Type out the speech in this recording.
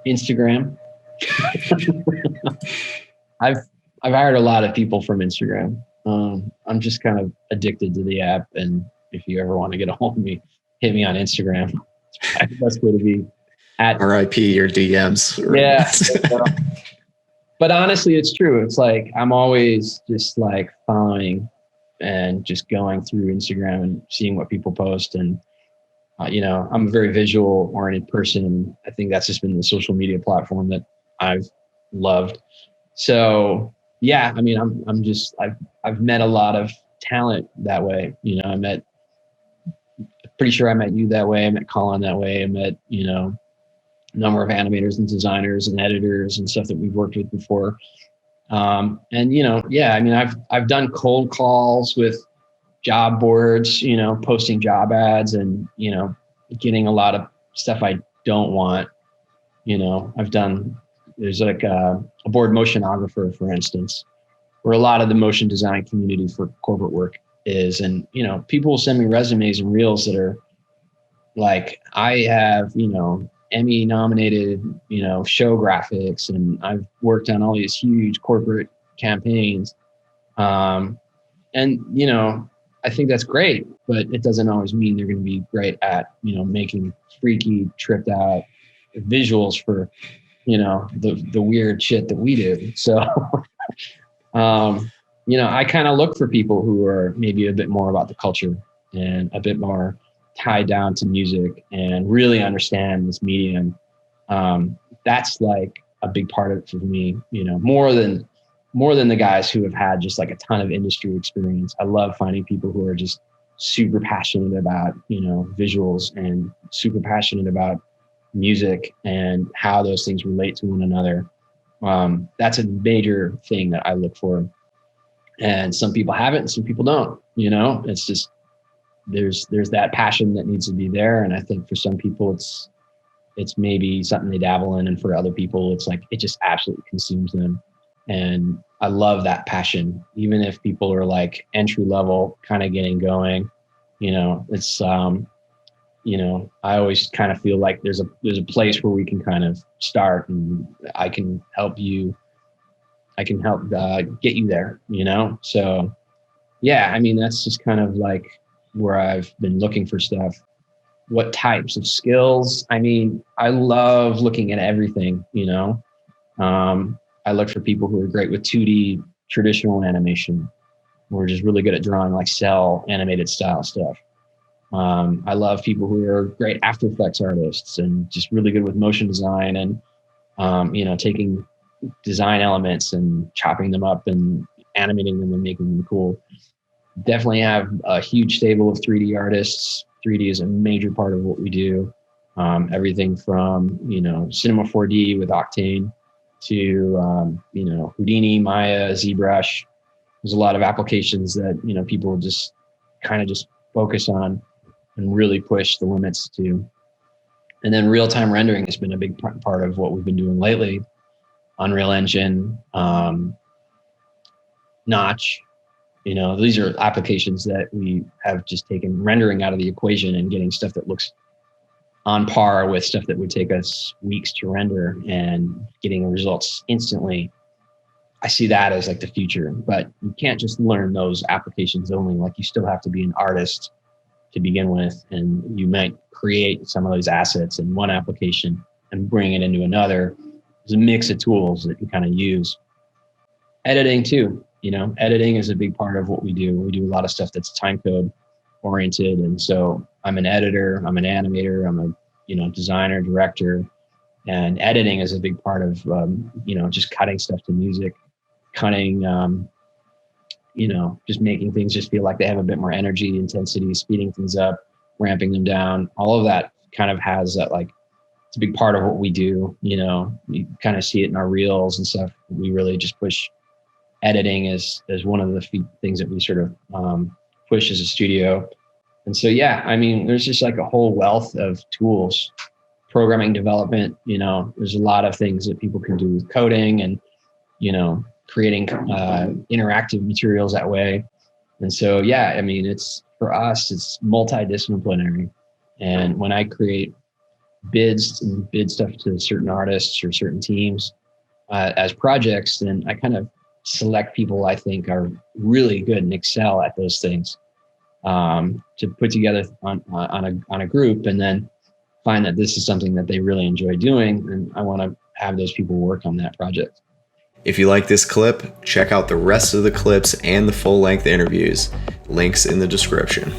Instagram. I've hired a lot of people from Instagram. I'm just kind of addicted to the app, and if you ever want to get a hold of me, hit me on Instagram. It's probably the best way to be. At RIP your DMs. Right? Yeah. But honestly, it's true. It's like I'm always just like following and just going through Instagram and seeing what people post. And I'm a very visual oriented person. I think that's just been the social media platform that I've loved. So yeah, I mean, I've met a lot of talent that way. Pretty sure I met you that way. I met Colin that way. I met, a number of animators and designers and editors and stuff that we've worked with before. And I mean, I've done cold calls with job boards, posting job ads and, getting a lot of stuff I don't want. There's like a board motionographer, for instance, where a lot of the motion design community for corporate work is. And, people will send me resumes and reels that are like, I have, Emmy nominated, show graphics, and I've worked on all these huge corporate campaigns. And, I think that's great, but it doesn't always mean they're going to be great at, making freaky, tripped out visuals for, the weird shit that we do. So, I kind of look for people who are maybe a bit more about the culture and a bit more tied down to music and really understand this medium. That's like a big part of it for me, more than the guys who have had just like a ton of industry experience. I love finding people who are just super passionate about, visuals and super passionate about music and how those things relate to one another. That's a major thing that I look for. And some people have it and some people don't, it's just, there's that passion that needs to be there. And I think for some people it's maybe something they dabble in. And for other people, it's like, it just absolutely consumes them. And I love that passion, even if people are like entry level kind of getting going, it's, I always kind of feel like there's a place where we can kind of start and I can help get you there, So yeah, I mean, that's just kind of like where I've been looking for stuff. What types of skills? I mean, I love looking at everything, I look for people who are great with 2D traditional animation. We're just really good at drawing like cell animated style stuff. I love people who are great After Effects artists and just really good with motion design and, taking design elements and chopping them up and animating them and making them cool. Definitely have a huge stable of 3D artists. 3D is a major part of what we do. Everything from, Cinema 4D with Octane to, Houdini, Maya, ZBrush. There's a lot of applications that, people just kind of just focus on and really push the limits to. And then real-time rendering has been a big part of what we've been doing lately. Unreal Engine, Notch, these are applications that we have just taken rendering out of the equation and getting stuff that looks on par with stuff that would take us weeks to render and getting results instantly. I see that as like the future, but you can't just learn those applications only. Like you still have to be an artist to begin with, and you might create some of those assets in one application and bring it into another. There's a mix of tools that you kind of use. Editing too, editing is a big part of what we do. We do a lot of stuff that's time code oriented. And so I'm an editor, I'm an animator, I'm a, designer, director, and editing is a big part of, just cutting stuff to music, cutting, just making things just feel like they have a bit more energy, intensity, speeding things up, ramping them down. All of that kind of has that, like, it's a big part of what we do. You kind of see it in our reels and stuff. We really just push editing as one of the things that we sort of push as a studio. And so, yeah, I mean, there's just like a whole wealth of tools, programming development, there's a lot of things that people can do with coding and, creating interactive materials that way. And so, yeah, I mean, for us, it's multidisciplinary. And when I create bids and bid stuff to certain artists or certain teams as projects, then I kind of select people I think are really good and excel at those things to put together on a group, and then find that this is something that they really enjoy doing, and I want to have those people work on that project. If you like this clip, check out the rest of the clips and the full-length interviews. Links in the description.